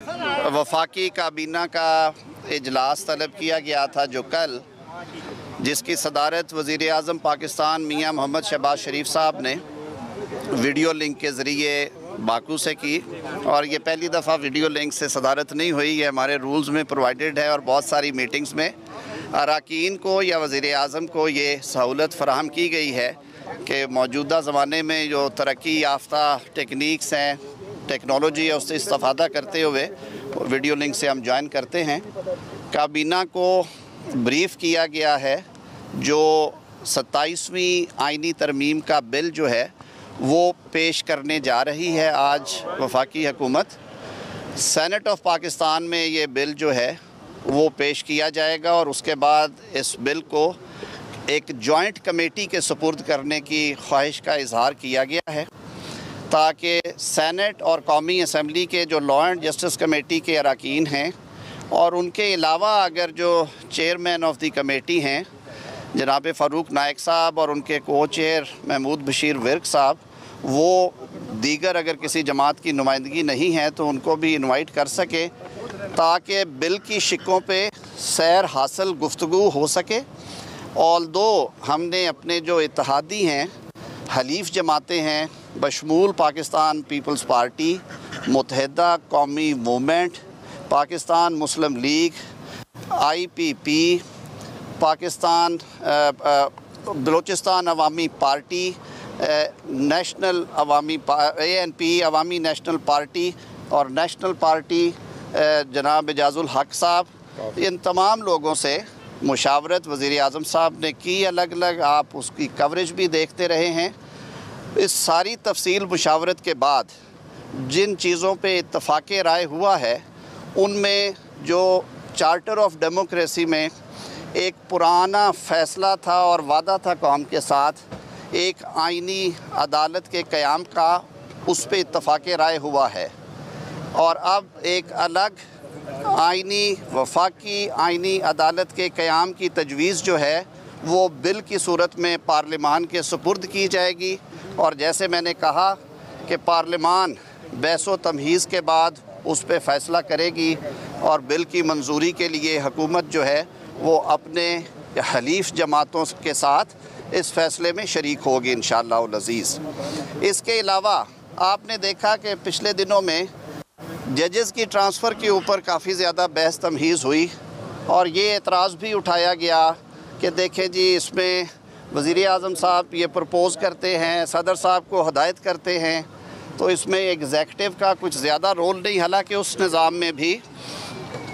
वफाकी काबीना का इजलास तलब किया गया था जो कल, जिसकी सदारत वज़ीर आज़म पाकिस्तान मियाँ मोहम्मद शहबाज शरीफ साहब ने वीडियो लिंक के ज़रिए बाकू से की। और ये पहली दफ़ा वीडियो लिंक से सदारत नहीं हुई, ये हमारे रूल्स में प्रोवाइडेड है और बहुत सारी मीटिंग्स में अरकान को या वज़ीर आज़म को ये सहूलत फ़राहम की गई है कि मौजूदा ज़माने में जो तरक्की याफ्ता टेक्निक्स हैं, टेक्नोलॉजी है, उससे इस्तेफ़ादा करते हुए वीडियो लिंक से हम ज्वाइन करते हैं। काबीना को ब्रीफ़ किया गया है जो 27वीं आइनी तरमीम का बिल जो है वो पेश करने जा रही है आज वफाकी हुकूमत। सेनेट ऑफ पाकिस्तान में ये बिल जो है वो पेश किया जाएगा और उसके बाद इस बिल को एक जॉइंट कमेटी के सुपुर्द करने की ख्वाहिश का इजहार किया गया है ताकि सेनेट और कौमी असम्बली के जो लॉ एंड जस्टिस कमेटी के अरकान हैं और उनके अलावा अगर जो चेयरमैन ऑफ द कमेटी हैं जनाब फ़ारूक नाइक साहब और उनके को चेयर महमूद बशीर विर्क साहब, वो दीगर अगर किसी जमात की नुमाइंदगी नहीं है तो उनको भी इनवाइट कर सके ताकि बिल की शिकों पे सैर हासिल गुफ्तगू हो सके। ऑल्दो हमने अपने जो इत्तेहादी हैं, हलीफ जमातें हैं बशमूल पाकिस्तान पीपल्स पार्टी, मुत्तहिदा कौमी मूवमेंट, पाकिस्तान मुस्लिम लीग, IPP, पाकिस्तान बलोचिस्तान अवामी पार्टी, नेशनल अवामी ANP अवामी नेशनल पार्टी और नेशनल पार्टी जनाब एजाजुल हक साहब, इन तमाम लोगों से मुशावरत वज़ीर आज़म साहब ने की। अलग अलग आप उसकी कवरेज भी देखते रहे हैं। इस सारी तफसील मुशावरत के बाद जिन चीज़ों पे इत्तफ़ाक़ राय हुआ है उनमें जो चार्टर ऑफ डेमोक्रेसी में एक पुराना फ़ैसला था और वादा था कौम के साथ एक आइनी अदालत के क़याम का, उस पे इत्तफ़ाक़ राय हुआ है और अब एक अलग आइनी वफाकी आइनी अदालत के क़याम की तजवीज़ जो है वो बिल की सूरत में पार्लिमान के सुपुर्द की जाएगी। और जैसे मैंने कहा कि पार्लिमान बहस व तमहीज़ के बाद उस पर फ़ैसला करेगी और बिल की मंजूरी के लिए हुकूमत जो है वो अपने हलीफ जमातों के साथ इस फ़ैसले में शरीक होगी इंशाअल्लाह अज़ीज़। इसके अलावा आपने देखा कि पिछले दिनों में जजेस की ट्रांसफ़र के ऊपर काफ़ी ज़्यादा बहस तमहीज़ हुई और ये एतराज़ भी उठाया गया कि देखें जी, इसमें वज़ीर आज़म साहब ये प्रपोज़ करते हैं, सदर साहब को हदायत करते हैं, तो इसमें एग्ज़ेक्टिव का कुछ ज़्यादा रोल नहीं। हालांकि उस निज़ाम में भी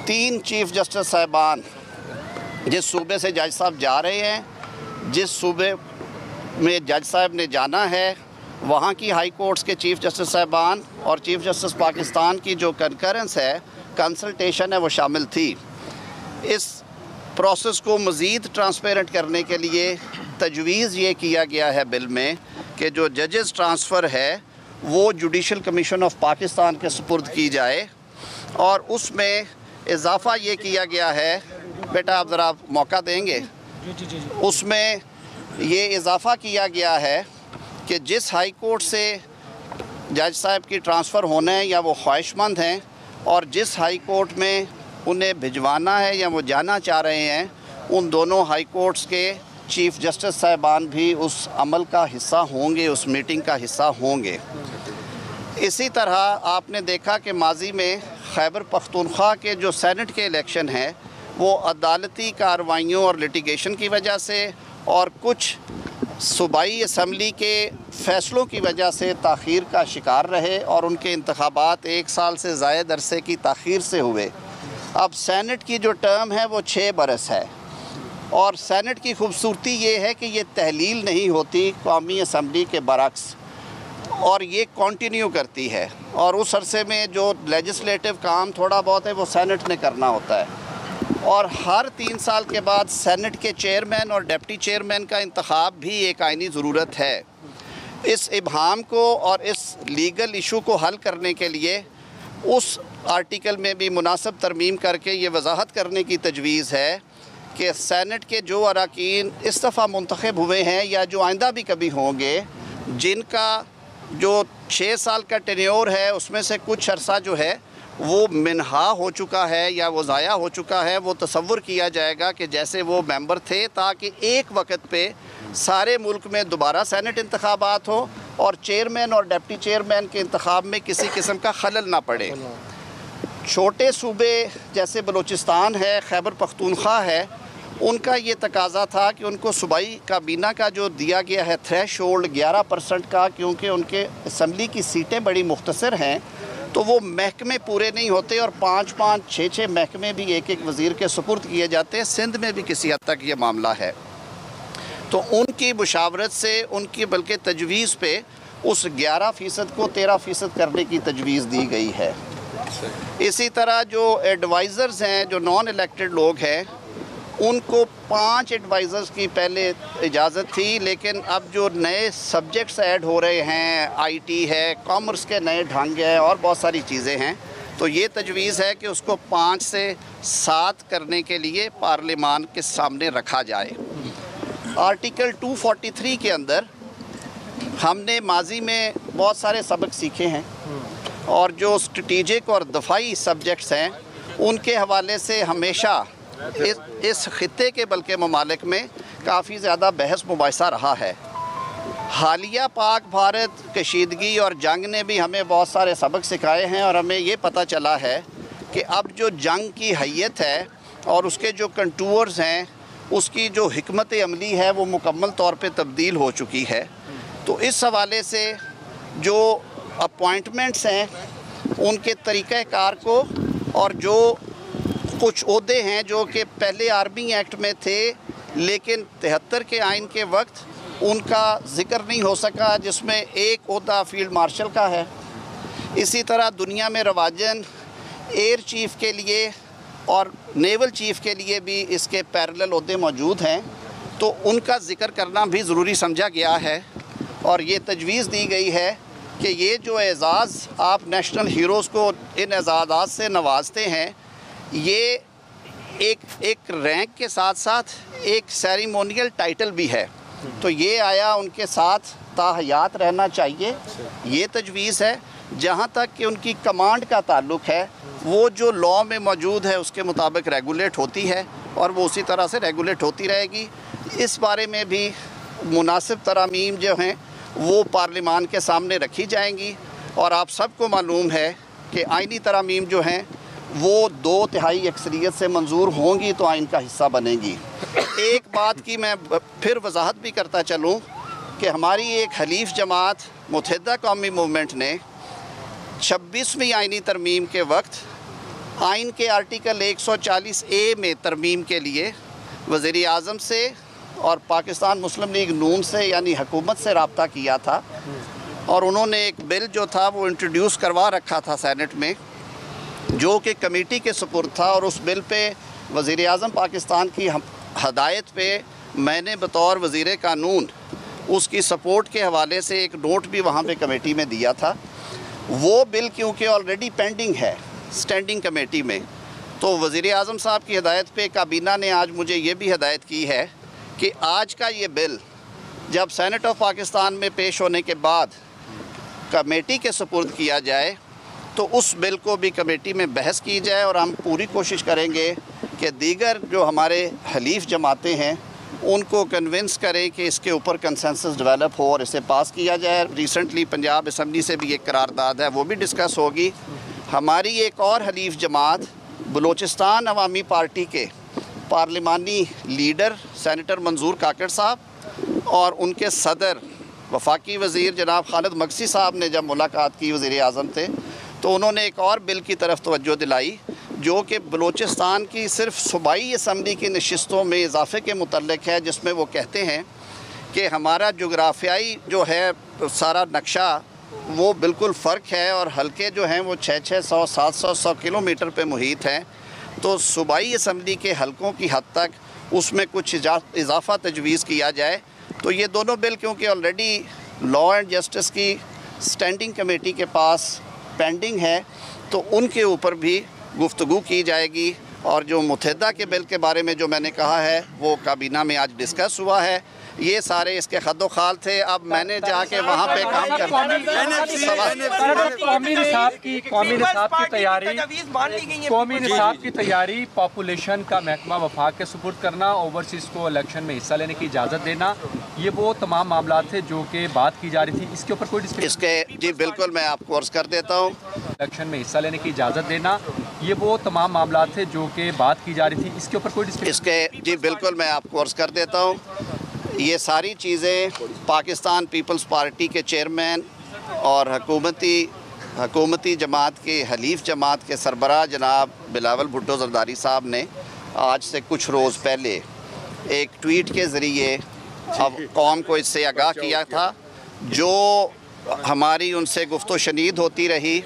3 चीफ़ जस्टिस साहिबान जिस सूबे से जज साहब जा रहे हैं, जिस सूबे में जज साहब ने जाना है वहाँ की हाई कोर्ट्स के चीफ़ जस्टिस साहिबान और चीफ़ जस्टिस पाकिस्तान की जो कंकरेंस है, कंसल्टेशन है, वो शामिल थी। इस प्रोसेस को मज़ीद ट्रांसपेरेंट करने के लिए तजवीज़ ये किया गया है बिल में कि जो जजेस ट्रांसफ़र है वो जुडिशल कमीशन ऑफ पाकिस्तान के सुपुर्द की जाए और उसमें इजाफ़ा ये किया गया है, बेटा आप ज़रा मौका देंगे, उसमें ये इजाफ़ा किया गया है कि जिस हाई कोर्ट से जज साहब की ट्रांसफ़र होना है या वो ख्वाहिशमंद हैं और जिस हाई कोर्ट में उन्हें भिजवाना है या वो जाना चाह रहे हैं, उन दोनों हाई कोर्ट्स के चीफ़ जस्टिस साहिबान भी उस अमल का हिस्सा होंगे, उस मीटिंग का हिस्सा होंगे। इसी तरह आपने देखा कि माजी में खैबर पख्तूनख्वा के जो सेनेट के इलेक्शन हैं वो अदालती कार्रवाइयों और लिटिगेशन की वजह से और कुछ सूबाई असम्बली के फ़ैसलों की वजह से ताख़ीर का शिकार रहे और उनके इंतखाबात 1 साल से ज़ायद अरसे की ताख़ीर से हुए। अब सेनेट की जो टर्म है वो 6 बरस है और सेनेट की खूबसूरती ये है कि ये तहलील नहीं होती कौमी असम्बली के बरक्स, और ये कंटिन्यू करती है और उस अरसे में जो लेजिस्लेटिव काम थोड़ा बहुत है वो सेनेट ने करना होता है और हर 3 साल के बाद सेनेट के चेयरमैन और डिप्टी चेयरमैन का इंतखाब भी एक आइनी ज़रूरत है। इस इबहाम को और इस लीगल इशू को हल करने के लिए उस आर्टिकल में भी मुनासिब तरमीम करके ये वजाहत करने की तजवीज़ है कि सेनेट के जो अरकान इस दफ़ा मुंतखब हुए हैं या जो आइंदा भी कभी होंगे, जिनका जो 6 साल का टेन्योर है उसमें से कुछ अरसा जो है वो मिनहा हो चुका है या वो ज़ाया हो चुका है, वो तसव्वुर किया जाएगा कि जैसे वो मेंबर थे, ताकि एक वक्त पे सारे मुल्क में दोबारा सेनेट इंतखाबात हो और चेयरमैन और डिप्टी चेयरमैन के इंतखाब में किसी किस्म का खलल ना पड़े। छोटे सूबे जैसे बलूचिस्तान है, खैबर पख्तूनख्वा है, उनका ये तकाजा था कि उनको सूबाई काबीना का जो दिया गया है थ्रेशोल्ड 11% का, क्योंकि उनके असम्बली की सीटें बड़ी मुख्तसर हैं, तो वो महकमे पूरे नहीं होते और 5-5, 6-6 महकमे भी एक एक वज़ीर के सुपुर्द किए जाते हैं। सिंध में भी किसी हद तक ये मामला है। तो उनकी मुशावरत से, उनकी बल्कि तजवीज़ पे उस 11% को 13% करने की तजवीज़ दी गई है। इसी तरह जो एडवाइज़र्स हैं, जो नॉन इलेक्टेड लोग हैं, उनको 5 एडवाइज़र्स की पहले इजाज़त थी, लेकिन अब जो नए सब्जेक्ट्स ऐड हो रहे हैं, आईटी है, कॉमर्स के नए ढंग है और बहुत सारी चीज़ें हैं, तो ये तजवीज़ है कि उसको 5 से 7 करने के लिए पार्लिमान के सामने रखा जाए। आर्टिकल 243 के अंदर हमने माजी में बहुत सारे सबक सीखे हैं और जो स्ट्रेटेजिक और दफाई सब्जेक्ट्स हैं उनके हवाले से हमेशा इस खित्ते के बल्कि ममालिक में काफ़ी ज़्यादा बहस मुबाहिसा रहा है। हालिया पाक भारत कशीदगी और जंग ने भी हमें बहुत सारे सबक सिखाए हैं और हमें ये पता चला है कि अब जो जंग की हैयत है और उसके जो कंटूर्स हैं, उसकी जो हिकमत अमली है वो मुकम्मल तौर पे तब्दील हो चुकी है। तो इस हवाले से जो अपॉइंटमेंट्स हैं उनके तरीक़ाकार को और जो कुछ ओहदे हैं जो कि पहले आर्मी एक्ट में थे लेकिन 73 के आइन के वक्त उनका ज़िक्र नहीं हो सका, जिसमें एक ओहदा फील्ड मार्शल का है। इसी तरह दुनिया में रवाजन एयर चीफ़ के लिए और नेवल चीफ़ के लिए भी इसके पैरेलल ओहदे मौजूद हैं, तो उनका ज़िक्र करना भी ज़रूरी समझा गया है। और ये तजवीज़ दी गई है कि ये जो एज़ाज़ आप नेशनल हीरोज़ को इन एज़ाज़ात से नवाजते हैं, ये एक रैंक के साथ साथ एक सेरेमोनियल टाइटल भी है, तो ये आया उनके साथ ताहयात रहना चाहिए, ये तजवीज़ है। जहाँ तक कि उनकी कमांड का ताल्लुक़ है, वो जो लॉ में मौजूद है उसके मुताबिक रेगुलेट होती है और वो उसी तरह से रेगुलेट होती रहेगी। इस बारे में भी मुनासिब तरामीम जो हैं वो पार्लिमान के सामने रखी जाएंगी और आप सबको मालूम है कि आइनी तरामीम जो हैं वो 2/3 अक्सरियत से मंजूर होंगी तो आइन का हिस्सा बनेंगी। एक बात की मैं फिर वजाहत भी करता चलूँ कि हमारी एक हलीफ जमात मुत्तहिदा कौमी मूवमेंट ने 26वीं आइनी तरमीम के वक्त आइन के आर्टिकल 140A में तरमीम के लिए वज़ीर आज़म से और पाकिस्तान मुस्लिम लीग नून से यानी हुकूमत से रब्ता किया था और उन्होंने एक बिल जो था वो इंट्रोड्यूस करवा रखा था सेनेट में, जो कि कमेटी के सुपुर्द था। और उस बिल पे वज़ीर आज़म पाकिस्तान की हदायत पे मैंने बतौर वज़ीर कानून उसकी सपोर्ट के हवाले से एक नोट भी वहाँ पे कमेटी में दिया था। वो बिल क्योंकि ऑलरेडी पेंडिंग है स्टैंडिंग कमेटी में, तो वज़ीर आज़म साहब की हदायत पे काबीना ने आज मुझे ये भी हदायत की है कि आज का ये बिल जब सेनेट ऑफ पाकिस्तान में पेश होने के बाद कमेटी के सुपुर्द किया जाए तो उस बिल को भी कमेटी में बहस की जाए और हम पूरी कोशिश करेंगे कि दीगर जो हमारे हलीफ जमातें हैं उनको कन्विंस करें कि इसके ऊपर कंसेंसस डेवलप हो और इसे पास किया जाए। रिसेंटली पंजाब असम्बली से भी एक करारदाद है, वो भी डिस्कस होगी। हमारी एक और हलीफ जमात बलूचिस्तान अवामी पार्टी के पार्लिमानी लीडर सेनेटर मंजूर काकड़ साहब और उनके सदर वफाकी वज़ीर जनाब खालिद मकसी साहब ने जब मुलाकात की वज़ीर आज़म थे तो उन्होंने एक और बिल की तरफ तवज्जो दिलाई जो कि बलूचिस्तान की सिर्फ सूबाई असम्बली की नशिस्तों में इजाफ़े के मुतल्लिक़ है, जिसमें वो कहते हैं कि हमारा जोग्राफियाई जो है सारा नक्शा वो बिल्कुल फ़र्क है और हल्के जो हैं वो 600, 700, 100 किलोमीटर पे मुहित हैं। तो सूबाई असम्बली के हलकों की हद तक उसमें कुछ इजाफ़ा तजवीज़ किया जाए। तो ये दोनों बिल क्योंकि ऑलरेडी लॉ एंड जस्टिस की स्टैंडिंग कमेटी के पास पेंडिंग है तो उनके ऊपर भी गुफ्तगू की जाएगी। और जो मुत्तहिदा के बिल के बारे में जो मैंने कहा है वो काबीना में आज डिस्कस हुआ है। ये सारे इसके खद्दोखाल थे। अब मैंने जाके वहाँ पे काम कर कौमी निसाब की तैयारी पॉपुलेशन का महकमा वफाक के सुपुर्द करना, ओवरसीज़ को इलेक्शन में हिस्सा लेने की इजाज़त देना, ये वो तमाम मामला थे जो कि बात की जा रही थी। इसके ऊपर कोई इसके जी बिल्कुल मैं आपको अर्ज़ कर देता हूँ। इलेक्शन में हिस्सा लेने की इजाज़त देना, ये वो तमाम मामला थे जो कि बात की जा रही थी। इसके ऊपर कोई इसके जी बिल्कुल मैं आपको अर्ज़ कर देता हूँ। ये सारी चीज़ें पाकिस्तान पीपल्स पार्टी के चेयरमैन और हुकूमती जमात के हलीफ जमात के सरबराह जनाब बिलावल भुट्टो ज़रदारी साहब ने आज से कुछ रोज़ पहले एक ट्वीट के ज़रिए अब कौम को इससे आगाह किया था। जो हमारी उनसे गुफ्तो शनीद होती रही,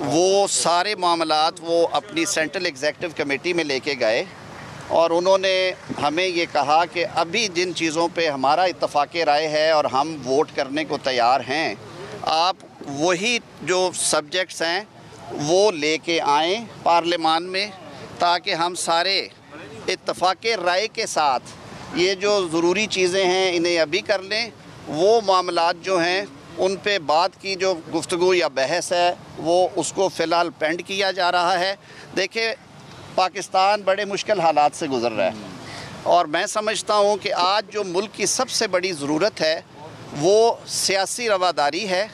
वो सारे मामलात वो अपनी सेंट्रल एग्जीक्यूटिव कमेटी में लेके गए और उन्होंने हमें ये कहा कि अभी जिन चीज़ों पे हमारा इत्तफाक़ राय है और हम वोट करने को तैयार हैं, आप वही जो सब्जेक्ट्स हैं वो लेके आएँ पार्लियामान में, ताकि हम सारे इत्तफाक़ राय के साथ ये जो ज़रूरी चीज़ें हैं इन्हें अभी कर लें। वो मामलात जो हैं उन पे बात की जो गुफ्तगू या बहस है वो उसको फ़िलहाल पेंड किया जा रहा है। देखिए, पाकिस्तान बड़े मुश्किल हालात से गुज़र रहा है और मैं समझता हूँ कि आज जो मुल्क की सबसे बड़ी ज़रूरत है वो सियासी रवादारी है,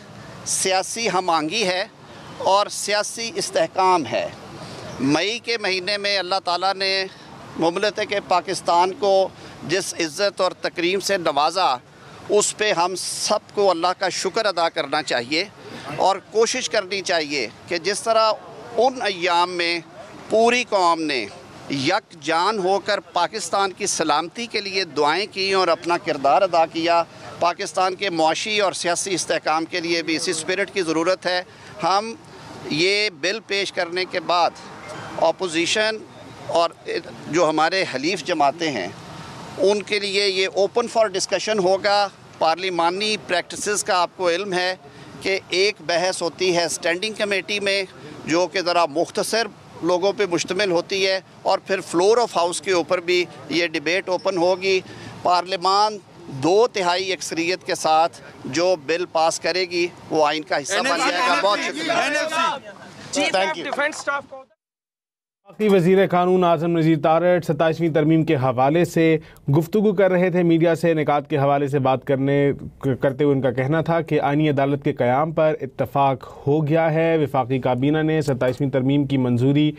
सियासी हम-आहंगी है और सियासी इस्तेहकाम है। मई के महीने में अल्लाह ताला ने मुमलकत के पाकिस्तान को जिस इज़्ज़त और तकरीम से नवाजा, उस पे हम सबको अल्लाह का शुक्र अदा करना चाहिए और कोशिश करनी चाहिए कि जिस तरह उन अय्याम में पूरी कौम ने यकजान होकर पाकिस्तान की सलामती के लिए दुआएं की और अपना किरदार अदा किया, पाकिस्तान के मुआशी और सियासी इस्तेहकाम के लिए भी इसी स्पिरिट की ज़रूरत है। हम ये बिल पेश करने के बाद अपोजिशन और जो हमारे हलीफ जमातें हैं उनके लिए ये ओपन फॉर डिस्कशन होगा। पार्लिमानी प्रैक्टिसेस का आपको इल्म है कि एक बहस होती है स्टैंडिंग कमेटी में जो कि ज़रा मुख्तसर लोगों पे मुश्तमिल होती है और फिर फ्लोर ऑफ हाउस के ऊपर भी ये डिबेट ओपन होगी। पार्लिमान 2/3 अक्सरियत के साथ जो बिल पास करेगी वो आइन का हिस्सा बन जाएगा। बहुत शुक्रिया। Thank you. बाकी वज़ीर क़ानून आज़म नज़ीर तारड़ 27वीं तरमीम के हवाले से गुफ्तगू कर रहे थे। मीडिया से निकात के हवाले से बात करते हुए उनका कहना था कि आईनी अदालत के क़याम पर इत्तफ़ाक़ हो गया है। वफाकी काबीना ने 27वीं तरमीम की मंजूरी